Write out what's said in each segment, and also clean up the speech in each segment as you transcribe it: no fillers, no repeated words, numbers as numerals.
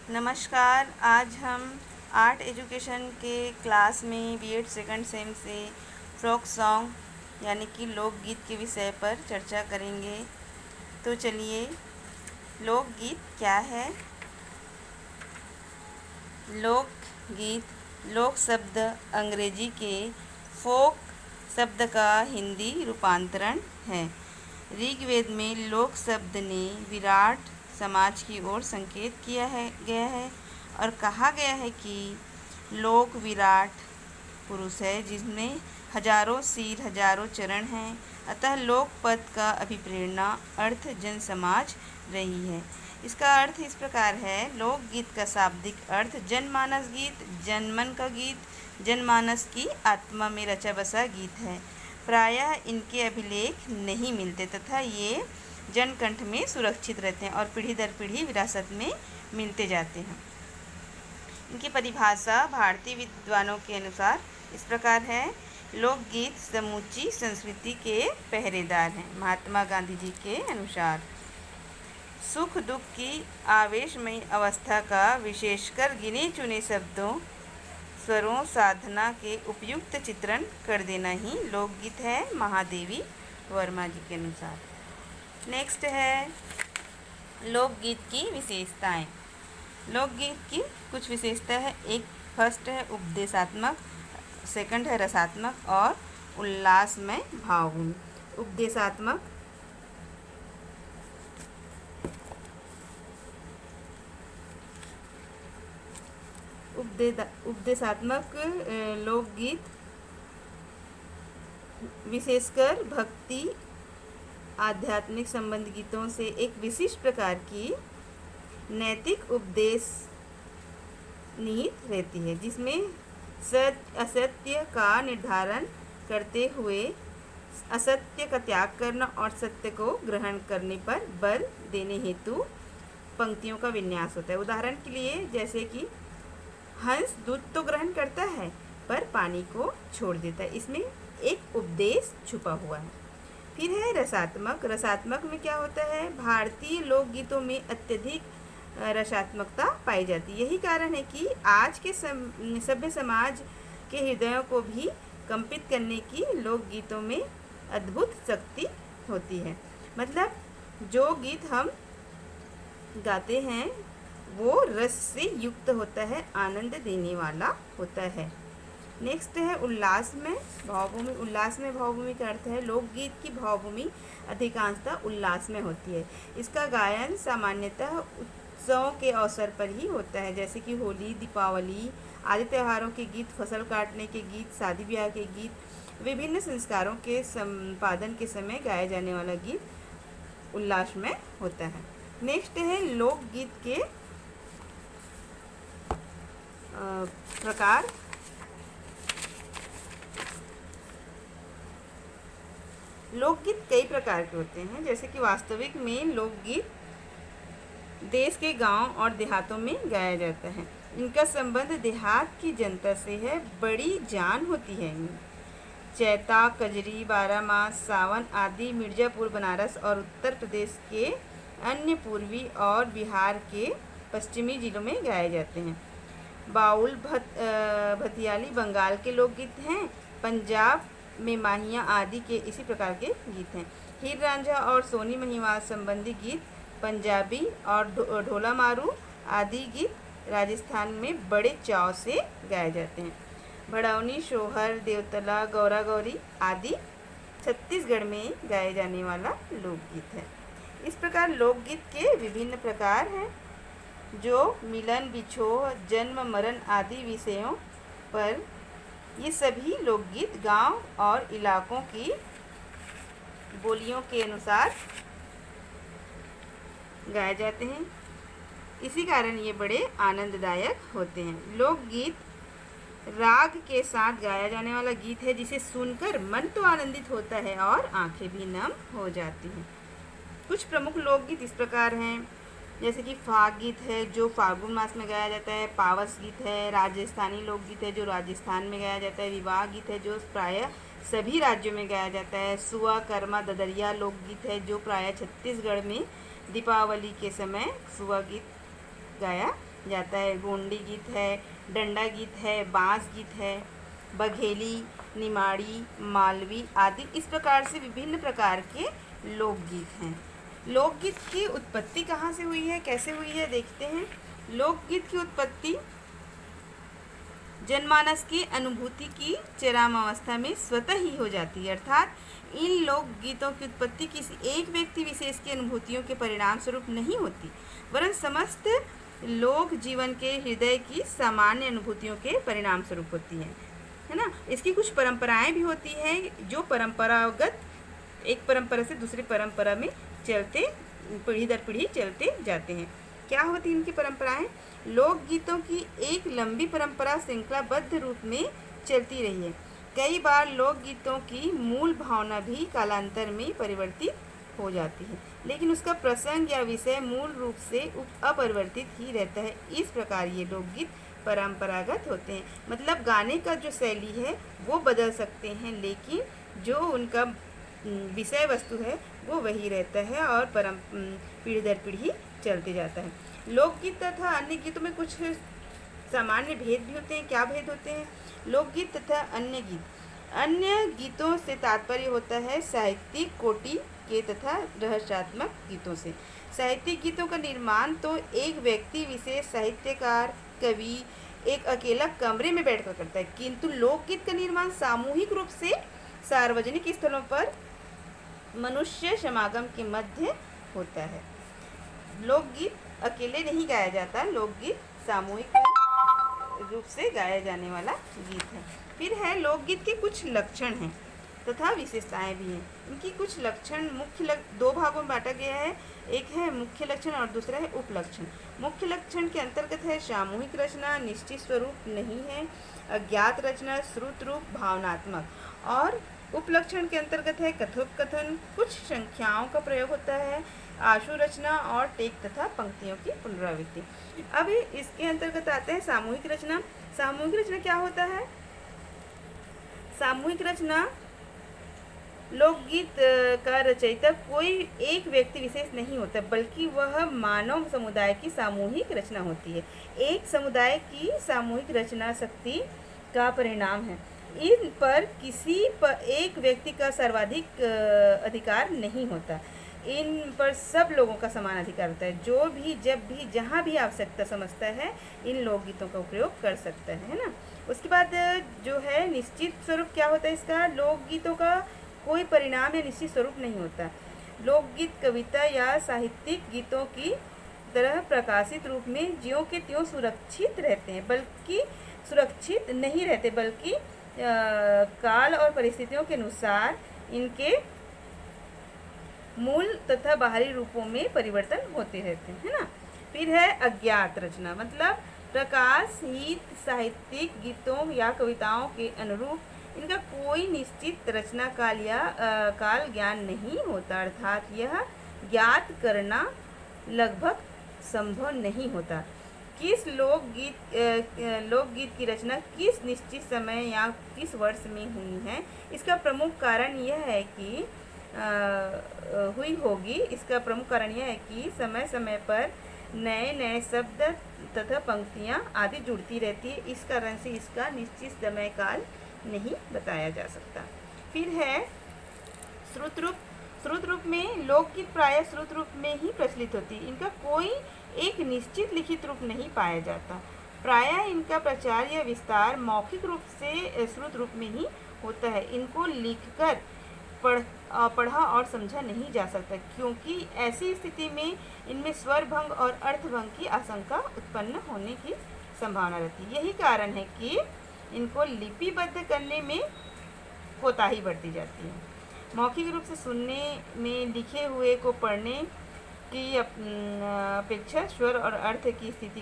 नमस्कार। आज हम आर्ट एजुकेशन के क्लास में बीएड सेकंड सेम से फोक सॉन्ग यानी कि लोकगीत के विषय पर चर्चा करेंगे। तो चलिए, लोकगीत क्या है? लोकगीत लोक शब्द अंग्रेजी के फोक शब्द का हिंदी रूपांतरण है। ऋग्वेद में लोक शब्द ने विराट समाज की ओर संकेत गया है और कहा गया है कि लोक विराट पुरुष है जिसमें हजारों सिर हजारों चरण हैं। अतः लोक पद का अभिप्रेरणा अर्थ जन समाज रही है। इसका अर्थ इस प्रकार है। लोकगीत का शाब्दिक अर्थ जनमानस गीत, जनमन का गीत, जनमानस की आत्मा में रचा बसा गीत है। प्रायः इनके अभिलेख नहीं मिलते तथा ये जनकंठ में सुरक्षित रहते हैं और पीढ़ी दर पीढ़ी विरासत में मिलते जाते हैं। इनकी परिभाषा भारतीय विद्वानों के अनुसार इस प्रकार है। लोकगीत समूची संस्कृति के पहरेदार हैं। महात्मा गांधी जी के अनुसार सुख दुख की आवेशमयी अवस्था का विशेषकर गिने चुने शब्दों, स्वरों, साधना के उपयुक्त चित्रण कर देना ही लोकगीत है, महादेवी वर्मा जी के अनुसार। नेक्स्ट है लोकगीत की विशेषताएं। लोकगीत की कुछ विशेषता है। एक फर्स्ट है उपदेशात्मक, सेकंड है रसात्मक और उल्लासमय भावभूमि। उपदेशात्मक उपदेशात्मक लोकगीत विशेषकर भक्ति आध्यात्मिक संबंध गीतों से एक विशिष्ट प्रकार की नैतिक उपदेश निहित रहती है, जिसमें सत्य असत्य का निर्धारण करते हुए असत्य का त्याग करना और सत्य को ग्रहण करने पर बल देने हेतु पंक्तियों का विन्यास होता है। उदाहरण के लिए जैसे कि हंस दूध तो ग्रहण करता है पर पानी को छोड़ देता है। इसमें एक उपदेश छुपा हुआ है। फिर है रसात्मक। रसात्मक में क्या होता है? भारतीय लोकगीतों में अत्यधिक रसात्मकता पाई जाती है। यही कारण है कि आज के सभ्य समाज के हृदयों को भी कंपित करने की लोकगीतों में अद्भुत शक्ति होती है। मतलब जो गीत हम गाते हैं वो रस से युक्त होता है, आनंद देने वाला होता है। नेक्स्ट है उल्लास में भावभूमि। उल्लास में भावभूमि का अर्थ है लोकगीत की भावभूमि अधिकांशतः उल्लास में होती है। इसका गायन सामान्यतः उत्सवों के अवसर पर ही होता है, जैसे कि होली, दीपावली आदि त्योहारों के गीत, फसल काटने के गीत, शादी ब्याह के गीत, विभिन्न संस्कारों के संपादन के समय गाया जाने वाला गीत उल्लास में होता है। नेक्स्ट है लोकगीत के प्रकार। लोकगीत कई प्रकार के होते हैं, जैसे कि वास्तविक में लोकगीत देश के गांव और देहातों में गाया जाता है। इनका संबंध देहात की जनता से है, बड़ी जान होती है इनमें। चैता, कजरी, बारहमास, सावन आदि मिर्जापुर, बनारस और उत्तर प्रदेश के अन्य पूर्वी और बिहार के पश्चिमी जिलों में गाए जाते हैं। बाउल, भतियाली बंगाल के लोकगीत हैं। पंजाब में माहिया आदि के इसी प्रकार के गीत हैं। हीर रांझा और सोनी महिवाल संबंधी गीत पंजाबी और ढोला मारू आदि गीत राजस्थान में बड़े चाव से गाए जाते हैं। भड़ौनी, शोहर, देवतला, गौरा गौरी आदि छत्तीसगढ़ में गाए जाने वाला लोकगीत है। इस प्रकार लोकगीत के विभिन्न प्रकार हैं, जो मिलन, बिछोह, जन्म, मरण आदि विषयों पर ये सभी लोकगीत गांव और इलाकों की बोलियों के अनुसार गाए जाते हैं। इसी कारण ये बड़े आनंददायक होते हैं। लोकगीत राग के साथ गाया जाने वाला गीत है, जिसे सुनकर मन तो आनंदित होता है और आंखें भी नम हो जाती हैं। कुछ प्रमुख लोकगीत इस प्रकार हैं, जैसे कि फाग गीत है जो फाल्गुन मास में गाया जाता है। पावस गीत है राजस्थानी लोकगीत है जो राजस्थान में गाया जाता है। विवाह गीत है जो प्रायः सभी राज्यों में गाया जाता है। सुआ, कर्मा, ददरिया लोकगीत है जो प्रायः छत्तीसगढ़ में दीपावली के समय सुआ गीत गाया जाता है। गोंडी गीत है, डंडा गीत है, बांस गीत है, बघेली, निमाड़ी, मालवी आदि इस प्रकार से विभिन्न प्रकार के लोकगीत हैं। लोकगीत की उत्पत्ति कहाँ से हुई है, कैसे हुई है, देखते हैं। लोकगीत की उत्पत्ति जनमानस की अनुभूति की चरम अवस्था में स्वतः ही हो जाती है, अर्थात इन लोकगीतों की उत्पत्ति किसी एक व्यक्ति विशेष की अनुभूतियों के परिणाम स्वरूप नहीं होती, वरन समस्त लोक जीवन के हृदय की सामान्य अनुभूतियों के परिणाम स्वरूप होती है ना। इसकी कुछ परंपराएं भी होती हैं जो परंपरागत एक परंपरा से दूसरी परंपरा में चलते पीढ़ी दर पीढ़ी चलते जाते हैं। क्या होती इनकी परंपराएं? लोकगीतों की एक लंबी परंपरा श्रृंखलाबद्ध रूप में चलती रही है। कई बार लोकगीतों की मूल भावना भी कालांतर में परिवर्तित हो जाती है, लेकिन उसका प्रसंग या विषय मूल रूप से अपरिवर्तित ही रहता है। इस प्रकार ये लोकगीत परंपरागत होते हैं, मतलब गाने का जो शैली है वो बदल सकते हैं, लेकिन जो उनका विषय वस्तु है वो वही रहता है और पीढ़ी दर पीढ़ी चलते जाता है। लोकगीत तथा अन्य गीतों में कुछ सामान्य भेद भी होते हैं। क्या भेद होते हैं? लोकगीत तथा अन्य गीत। अन्य गीतों से तात्पर्य होता है साहित्यिक कोटि के तथा रहस्यात्मक गीतों से। साहित्यिक गीतों का निर्माण तो एक व्यक्ति विशेष साहित्यकार कवि एक अकेला कमरे में बैठकर करता है, किंतु लोकगीत का निर्माण सामूहिक रूप से सार्वजनिक स्थलों पर मनुष्य समागम के मध्य होता है। लोकगीत अकेले नहीं गाया जाता, लोकगीत सामूहिक रूप से गाया जाने वाला गीत है। फिर है लोकगीत के कुछ लक्षण हैं तथा विशेषताएं भी हैं। इनकी कुछ लक्षण दो भागों में बांटा गया है। एक है मुख्य लक्षण और दूसरा है उपलक्षण। मुख्य लक्षण के अंतर्गत है सामूहिक रचना, निश्चित स्वरूप नहीं है, अज्ञात रचना, श्रुत रूप, भावनात्मक। और उपलक्षण के अंतर्गत है कथोपकथन, कुछ संख्याओं का प्रयोग होता है, आशु रचना और टेक तथा पंक्तियों की पुनरावृत्ति। अब इसके अंतर्गत आते हैं सामूहिक रचना। सामूहिक रचना क्या होता है? सामूहिक रचना लोकगीत का रचयिता कोई एक व्यक्ति विशेष नहीं होता, बल्कि वह मानव समुदाय की सामूहिक रचना होती है। एक समुदाय की सामूहिक रचना शक्ति का परिणाम है। इन पर एक व्यक्ति का सर्वाधिक अधिकार नहीं होता, इन पर सब लोगों का समान अधिकार होता है। जो भी जब भी जहाँ भी आवश्यकता समझता है इन लोकगीतों का उपयोग कर सकता है ना। उसके बाद जो है निश्चित स्वरूप क्या होता है इसका? लोकगीतों का कोई परिणाम या निश्चित स्वरूप नहीं होता। लोकगीत कविता या साहित्यिक गीतों की तरह प्रकाशित रूप में ज्यों के त्यों सुरक्षित रहते हैं, बल्कि सुरक्षित नहीं रहते, बल्कि काल और परिस्थितियों के अनुसार इनके मूल तथा बाहरी रूपों में परिवर्तन होते रहते हैं, है ना। फिर है अज्ञात रचना, मतलब प्रकाशित साहित्यिक गीतों या कविताओं के अनुरूप इनका कोई निश्चित रचना काल या काल ज्ञान नहीं होता, अर्थात यह ज्ञात करना लगभग संभव नहीं होता। किस लोकगीत की रचना किस निश्चित समय या किस वर्ष में हुई है, इसका प्रमुख कारण यह है कि इसका प्रमुख कारण यह है कि समय समय पर नए नए शब्द तथा पंक्तियाँ आदि जुड़ती रहती है। इस कारण से इसका निश्चित समय काल नहीं बताया जा सकता। फिर है श्रुत रूप। श्रुत रूप में लोकगीत प्रायः श्रुत रूप में ही प्रचलित होती है। इनका कोई एक निश्चित लिखित रूप नहीं पाया जाता। प्रायः इनका प्रचार या विस्तार मौखिक रूप से श्रुत रूप में ही होता है। इनको लिखकर पढ़ा और समझा नहीं जा सकता, क्योंकि ऐसी स्थिति में इनमें स्वर भंग और अर्थ भंग की आशंका उत्पन्न होने की संभावना रहती है। यही कारण है कि इनको लिपिबद्ध करने में कोताही बरती जाती है। मौखिक रूप से सुनने में लिखे हुए को पढ़ने की अपेक्षा स्वर और अर्थ की स्थिति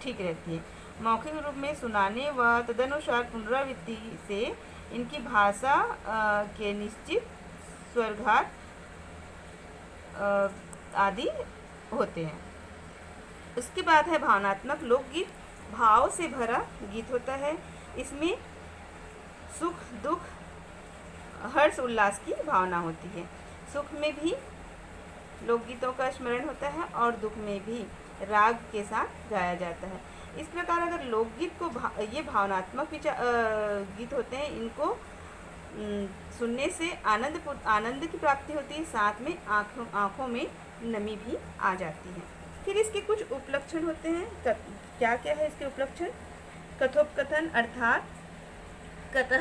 ठीक रहती है। मौखिक रूप में सुनाने व तदनुसार पुनरावृत्ति से इनकी भाषा के निश्चित स्वरघात आदि होते हैं। उसके बाद है भावनात्मक लोकगीत। भाव से भरा गीत होता है। इसमें सुख दुख हर्ष उल्लास की भावना होती है। सुख में भी लोकगीतों का स्मरण होता है और दुख में भी। राग के साथ गाया जाता है। इस प्रकार अगर लोकगीत को ये भावनात्मक गीत होते हैं, इनको सुनने से आनंद की प्राप्ति होती है, साथ में आँखों में नमी भी आ जाती है। फिर इसके कुछ उपलक्षण होते हैं। क्या क्या है इसके उपलक्षण? कथोपकथन अर्थात कथा,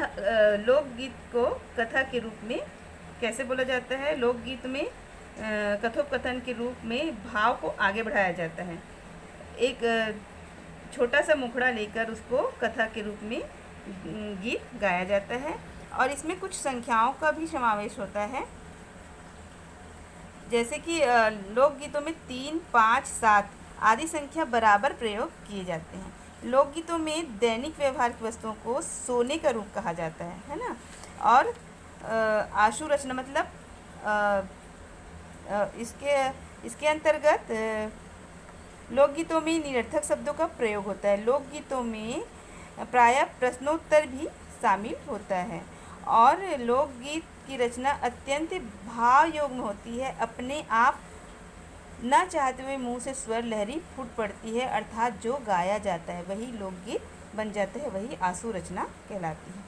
लोकगीत को कथा के रूप में कैसे बोला जाता है? लोकगीत में कथोपकथन के रूप में भाव को आगे बढ़ाया जाता है। एक छोटा सा मुखड़ा लेकर उसको कथा के रूप में गीत गाया जाता है, और इसमें कुछ संख्याओं का भी समावेश होता है। जैसे कि लोकगीतों में 3, 5, 7 आदि संख्या बराबर प्रयोग किए जाते हैं। लोकगीतों में दैनिक व्यवहार की वस्तुओं को सोने का रूप कहा जाता है ना। और आशु रचना मतलब इसके अंतर्गत लोकगीतों में निरर्थक शब्दों का प्रयोग होता है। लोकगीतों में प्रायः प्रश्नोत्तर भी शामिल होता है, और लोकगीत की रचना अत्यंत भावयुक्त होती है। अपने आप न चाहते हुए मुंह से स्वर लहरी फूट पड़ती है, अर्थात जो गाया जाता है वही लोकगीत बन जाता है, वही आशु रचना कहलाती है।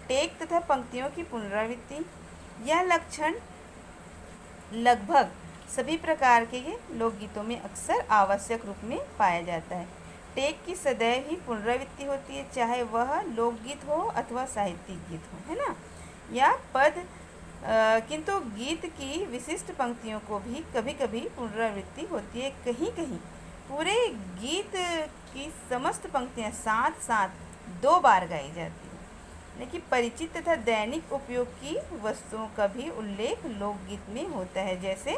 टेक तथा पंक्तियों की पुनरावृत्ति, यह लक्षण लगभग सभी प्रकार के लोकगीतों में अक्सर आवश्यक रूप में पाया जाता है। टेक की सदैव ही पुनरावृत्ति होती है, चाहे वह लोकगीत हो अथवा साहित्यिक गीत हो, है ना, या पद। किंतु गीत की विशिष्ट पंक्तियों को भी कभी कभी पुनरावृत्ति होती है। कहीं कहीं पूरे गीत की समस्त पंक्तियां साथ साथ 2 बार गाई जाती हैं। लेकिन परिचित तथा दैनिक उपयोग की वस्तुओं का भी उल्लेख लोकगीत में होता है, जैसे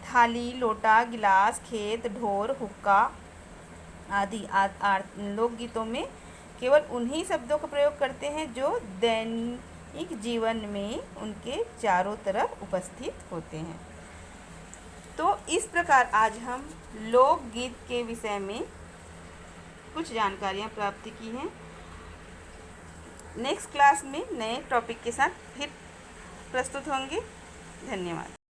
थाली, लोटा, गिलास, खेत, ढोर, हुक्का आदि। लोकगीतों में केवल उन्हीं शब्दों का प्रयोग करते हैं जो दैनिक जीवन में उनके चारों तरफ उपस्थित होते हैं। तो इस प्रकार आज हम लोकगीत के विषय में कुछ जानकारियाँ प्राप्त की हैं। नेक्स्ट क्लास में नए टॉपिक के साथ फिर प्रस्तुत होंगे। धन्यवाद।